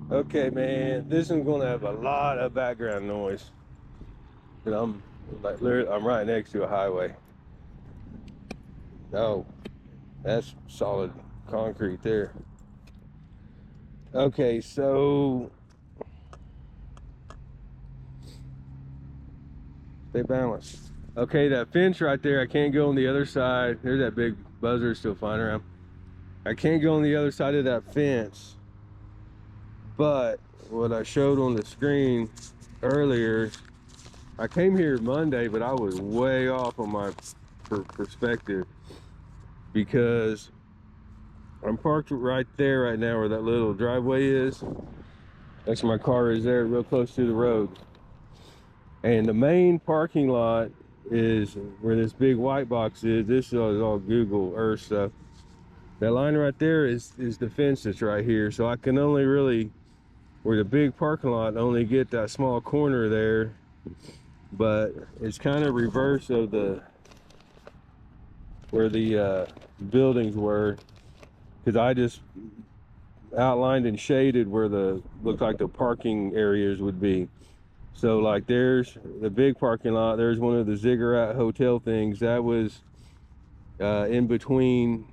Okay, man, this one's gonna have a lot of background noise. And I'm like literally, I'm right next to a highway. Oh, that's solid concrete there. Okay, so stay balanced. Okay, that fence right there, I can't go on the other side. There's that big buzzer still flying around. I can't go on the other side of that fence, but what I showed on the screen earlier, I came here Monday, but I was way off on my perspective because I'm parked right there right now where that little driveway is. That's where my car is there, real close to the road. And the main parking lot is where this big white box is. This is all Google Earth stuff. That line right there is the fence that's right here. So I can only really, where the big parking lot, only get that small corner there. But it's kind of reverse of the where the buildings were, because I just outlined and shaded where the looked like the parking areas would be. So like there's the big parking lot, there's one of the ziggurat hotel things that was in between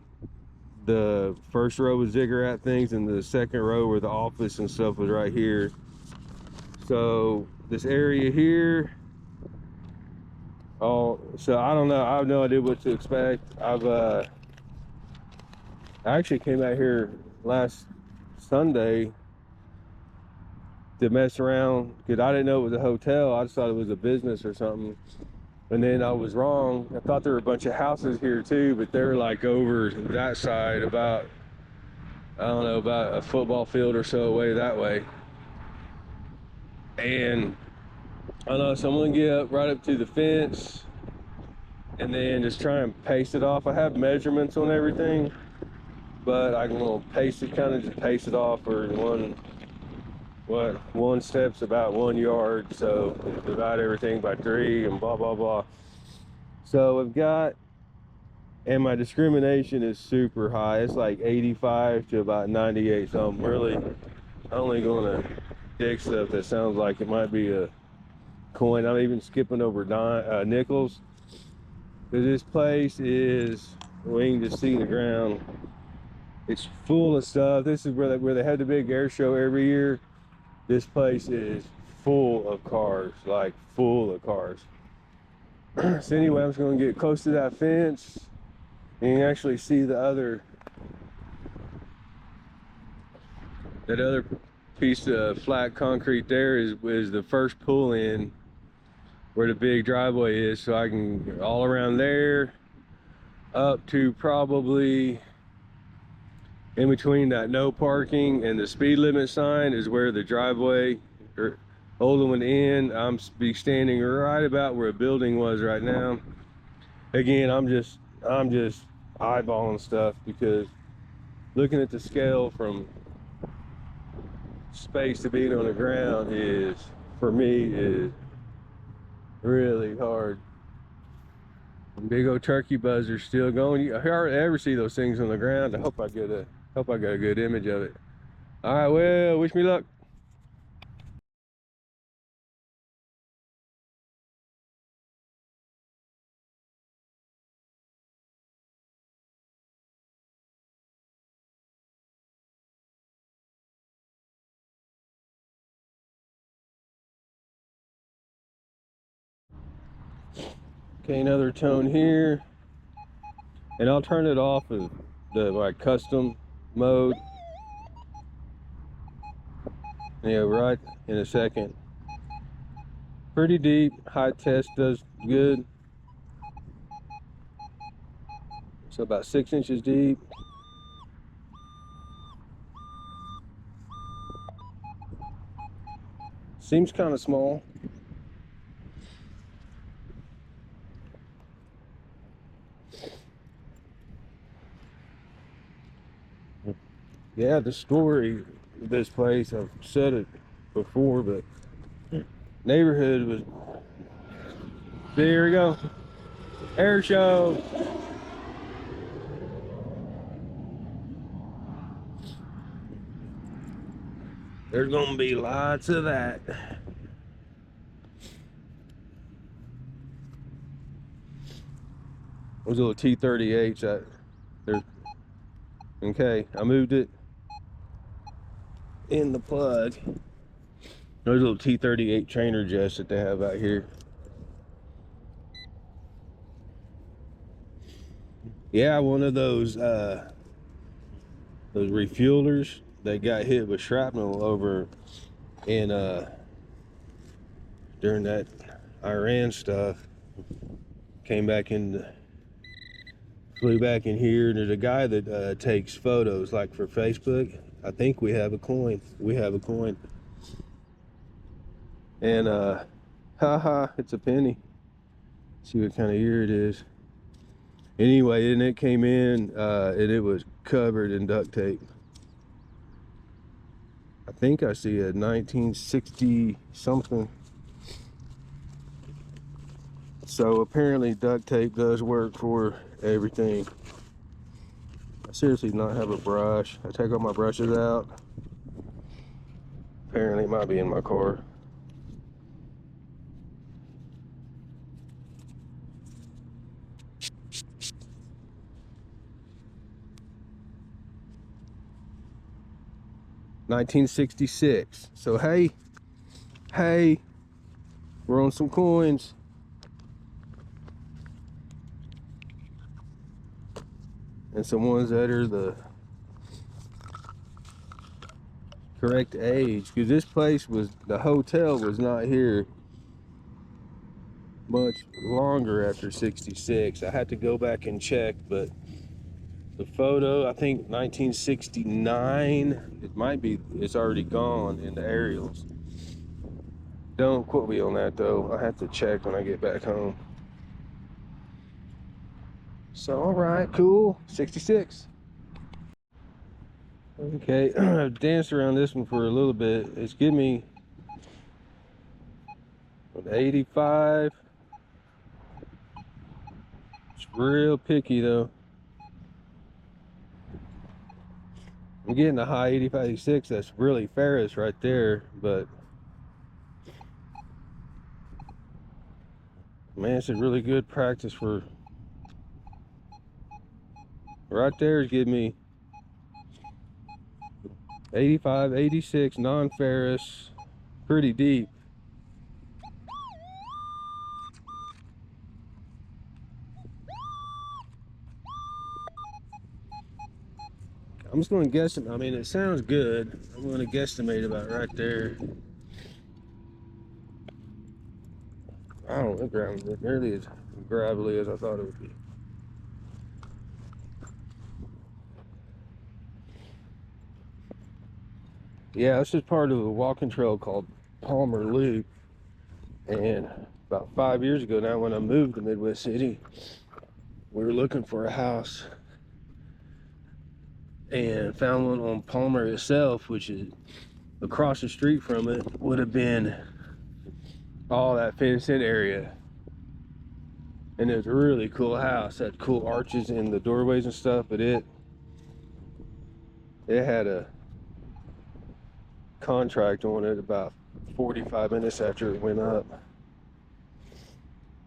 the first row of ziggurat things and the second row where the office and stuff was right here. So this area here, oh, so I don't know, I have no idea what to expect. I actually came out here last Sunday to mess around because I didn't know it was a hotel. I just thought it was a business or something. And then I was wrong. I thought there were a bunch of houses here too, but they're like over that side about, I don't know, about a football field or so away that way. And I don't know, so I'm gonna get up right up to the fence and then just try and paste it off. I have measurements on everything, but I'm gonna paste it, kind of just paste it off for one step's about 1 yard, so divide everything by 3 and blah blah blah. So I've got, and my discrimination is super high. It's like 85 to about 98, so I'm really only gonna dig stuff that sounds like it might be a coin. I'm even skipping over nickels, because this place is, we can just see the ground, it's full of stuff. This is where they have the big air show every year. This place is full of cars, like full of cars. So anyway, I'm just gonna get close to that fence and you can actually see that other piece of flat concrete there is the first pull in where the big driveway is. So I can all around there up to probably in between that no parking and the speed limit sign is where the driveway or older one in. I'm be standing right about where a building was right now. Again, I'm just eyeballing stuff because looking at the scale from space to being on the ground is, for me, is really hard. Big old turkey buzzers still going. You hardly ever see those things on the ground. I hope I get a good image of it. All right, well, wish me luck. Okay, another tone here, and I'll turn it off of the like custom mode. Yeah, right in a second. Pretty deep. High test does good. So about 6 inches deep. Seems kind of small. Yeah, the story of this place, I've said it before, but neighborhood was, there we go, air show. There's gonna be lots of that. Those little T38s that there's okay. I moved it in the plug. Those little T38 trainer jets that they have out here. Yeah, one of those refuelers that got hit with shrapnel over in during that Iran stuff came back in, flew back in here, and there's a guy that takes photos like for Facebook. I think we have a coin. We have a coin. And haha, it's a penny. See what kind of year it is. Anyway, and it came in and it was covered in duct tape. I think I see a 1960 something. So apparently duct tape does work for everything. I seriously do not have a brush. I take all my brushes out. Apparently it might be in my car. $1966. So hey, we're on some coins. And some ones that are the correct age, because this place was, the hotel was not here much longer after 66. I had to go back and check, but the photo, I think 1969, it might be, it's already gone in the aerials. Don't quote me on that though. I have to check when I get back home. So all right, cool. 66. Okay, I've danced around this one for a little bit. It's giving me an 85. It's real picky though. I'm getting a high 85, 86. That's really Ferris right there, but man, it's a really good practice for right there is giving me 85, 86, non-Ferris, pretty deep. I'm just going to guess it. I mean, it sounds good. I'm going to guesstimate about right there. I don't know, ground is nearly as gravelly as I thought it would be. Yeah, this is part of a walking trail called Palmer Loop. And about 5 years ago now, when I moved to Midwest City, we were looking for a house and found one on Palmer itself, which is across the street from it would have been all that fenced in area. And it was a really cool house, had cool arches in the doorways and stuff, but it had a contract on it about 45 minutes after it went up.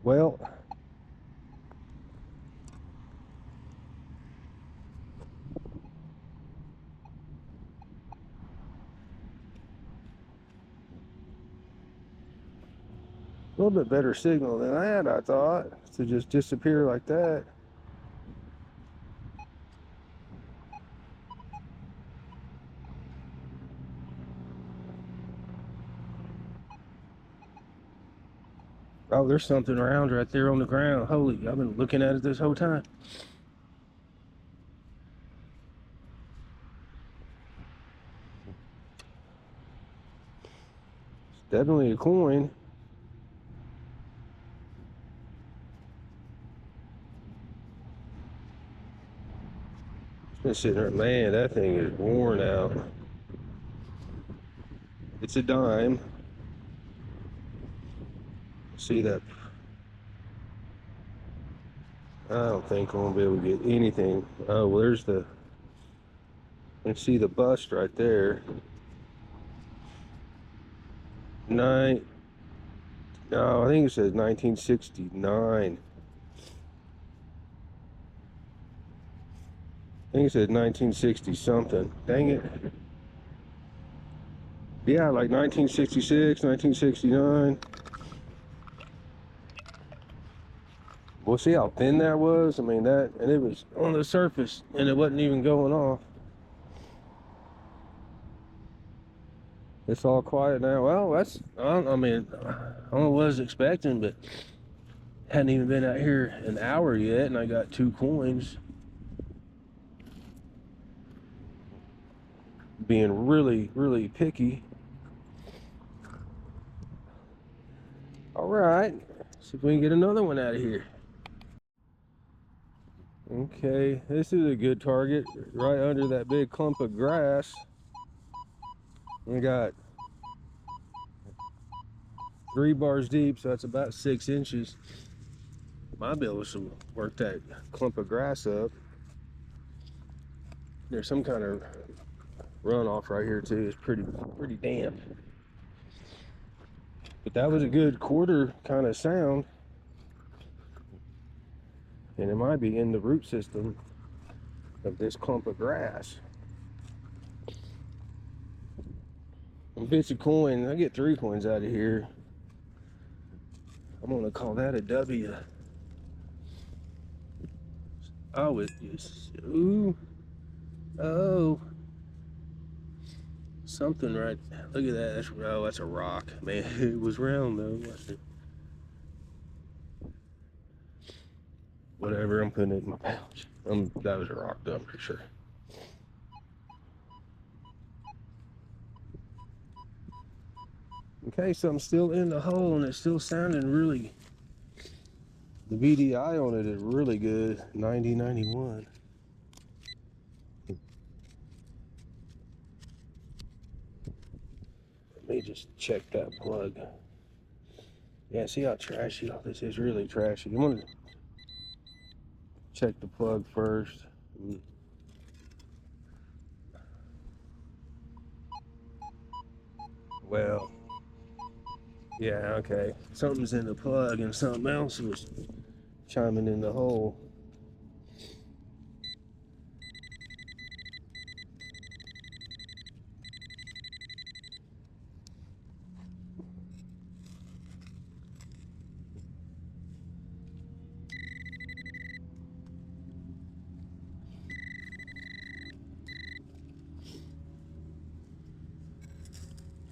Well, a little bit better signal than that, I thought, to just disappear like that. Oh, there's something around right there on the ground. Holy, I've been looking at it this whole time. It's definitely a coin. It's been sitting there, man, that thing is worn out. It's a dime. See that? I don't think I'm gonna be able to get anything. Oh, well, there's the, let's see the bust right there. No, I think it says 1969. I think it says 1960 something. Dang it. Yeah, like 1966, 1969. We'll see how thin that was. I mean, that, and it was on the surface and it wasn't even going off. It's all quiet now. Well, that's, I mean, I don't know what I was expecting, but hadn't even been out here an hour yet, and I got 2 coins. Being really, really picky. All right, see if we can get another one out of here. Okay, this is a good target, right under that big clump of grass. We got 3 bars deep, so that's about 6 inches. Might be able to work that clump of grass up. There's some kind of runoff right here too. It's pretty damp. But that was a good quarter kind of sound. And it might be in the root system of this clump of grass. Bits of coin. I get 3 coins out of here. I'm gonna call that a W. Oh, it is. Ooh. Oh. Something right. Look at that. That's, oh, that's a rock. Man, it was round though, wasn't it? Whatever, I'm putting it in my pouch. That was a rock though, I'm pretty sure. Okay, so I'm still in the hole and it's still sounding really, the VDI on it is really good, 90, 91. Let me just check that plug. Yeah, see how trashy all this is, really trashy. I'm gonna check the plug first. Well, yeah, okay. Something's in the plug and something else was chiming in the hole.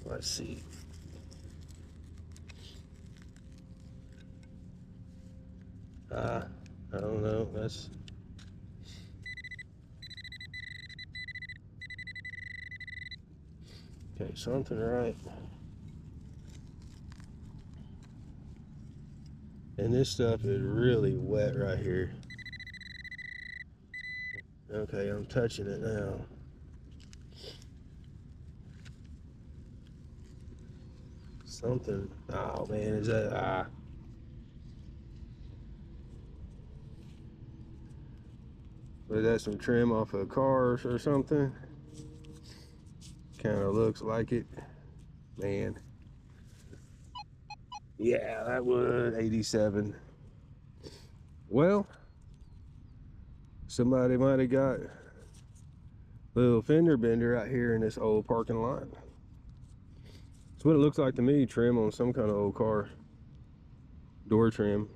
Let's see. I don't know. That's okay. Something right. And this stuff is really wet right here. Okay, I'm touching it now. Something. Oh man, is that was that some trim off of cars or something? Kind of looks like it, man. Yeah, that was 87. Well, somebody might have got a little fender bender out here in this old parking lot. That's what it looks like to me, trim on some kind of old car. Door trim.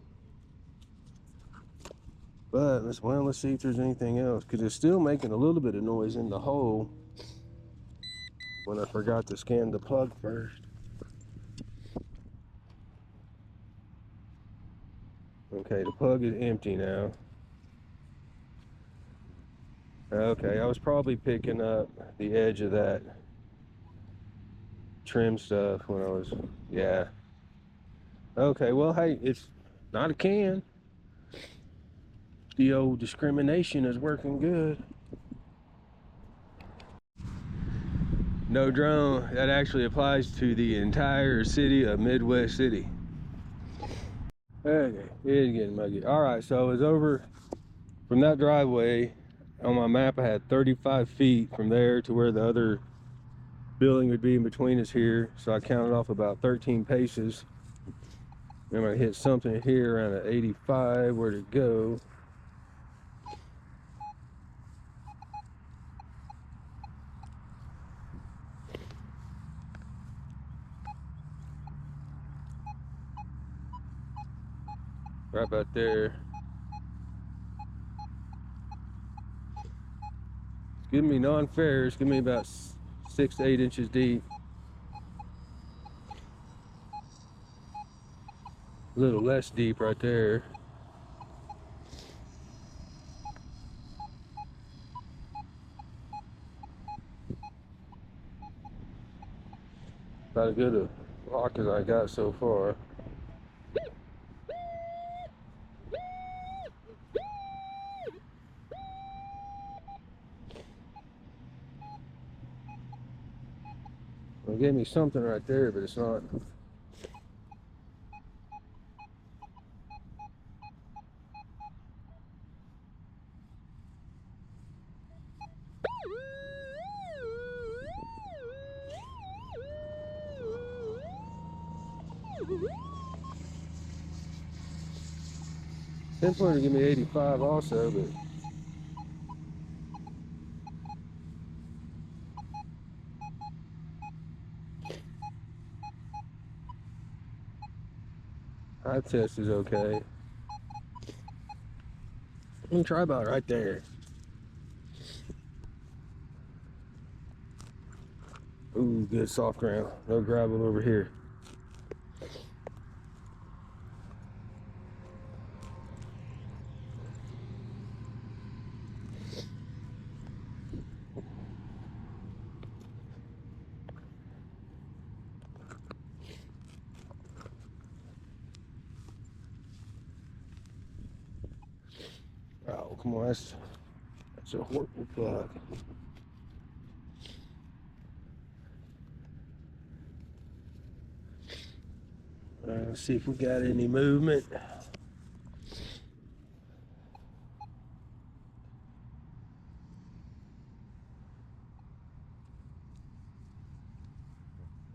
But let's see if there's anything else, because it's still making a little bit of noise in the hole when I forgot to scan the plug first. Okay, the plug is empty now. Okay, I was probably picking up the edge of that trim stuff when I was, yeah. Okay, well, hey, it's not a can. The old discrimination is working good. No drone, that actually applies to the entire city of Midwest City. Okay, it is getting muggy. All right, so it's over from that driveway. On my map, I had 35 feet from there to where the other building would be in between us here. So I counted off about 13 paces. I'm gonna hit something here around an 85. Where to go? Right about there. It's giving me non-fair. It's giving me about 6 to 8 inches deep. A little less deep right there. About as good a rock as I got so far. It gave me something right there, but it's not. Pinpointer give me 85 also, but eye test is okay. Let me try about right there. Ooh, good soft ground. No gravel over here. Oh, come on, that's a horrible plug. Let's see if we got any movement.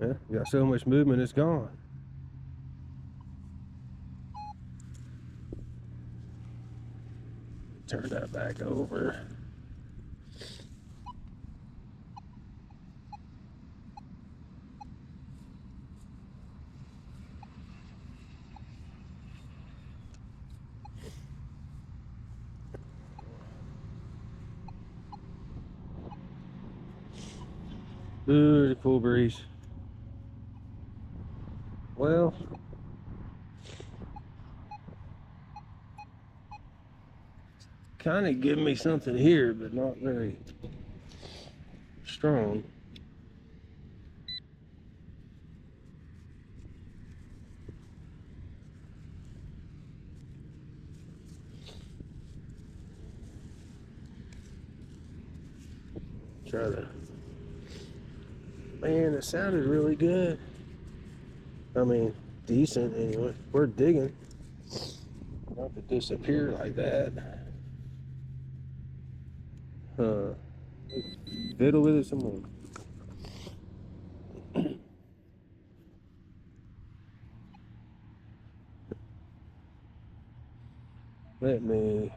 Yeah, we got so much movement, it's gone. Turn that back over. Ooh, the cool breeze. Well, kind of give me something here, but not very strong. Try to. Man, it sounded really good. I mean, decent anyway. We're digging. Not to disappear like that. Fiddle with it some more. Let me.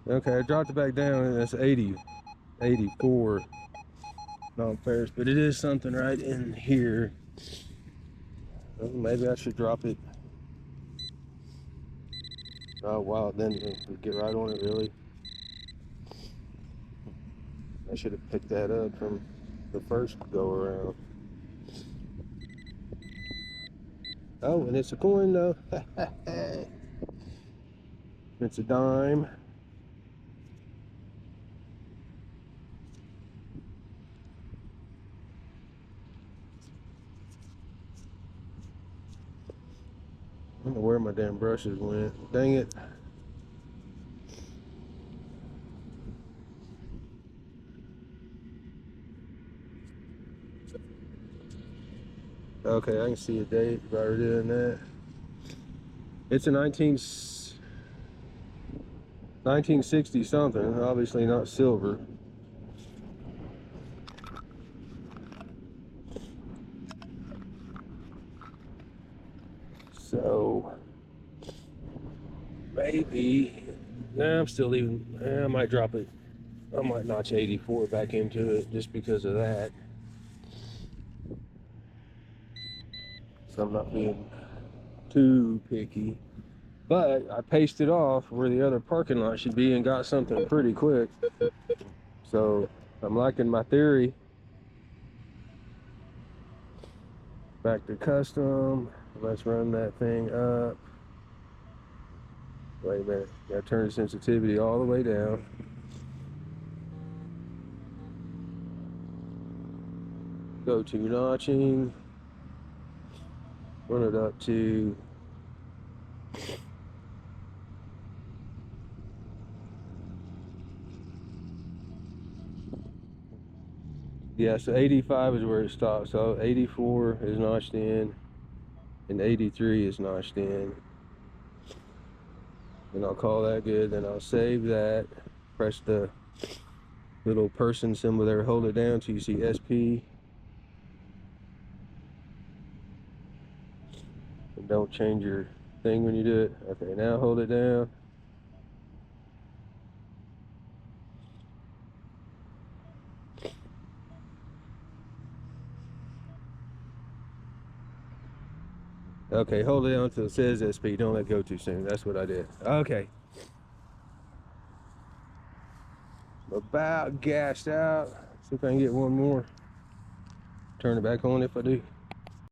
Okay, I dropped it back down and that's 80, 84 non-ferrous, but it is something right in here. Well, maybe I should drop it. Oh wow, then we get right on it really. I should have picked that up from the first go around. Oh, and it's a coin though. It's a dime. I don't know where my damn brushes went. Dang it. Okay, I can see a date if I were doing that. It's a 1960 something, obviously not silver. So maybe, nah, I'm still leaving. I might drop it. I might notch 84 back into it just because of that. So I'm not being too picky. But I paced it off where the other parking lot should be and got something pretty quick. So I'm liking my theory. Back to custom. Let's run that thing up. Wait a minute. Gotta turn the sensitivity all the way down. Go to notching. Run it up to yeah, so 85 is where it stops. So 84 is notched in and 83 is notched in. And I'll call that good. Then I'll save that. Press the little person symbol there, hold it down till you see SP. And don't change your thing when you do it. Okay, now hold it down. Okay, hold it down until it says SP. Don't let go too soon. That's what I did. Okay. About gassed out. See if I can get one more. Turn it back on if I do.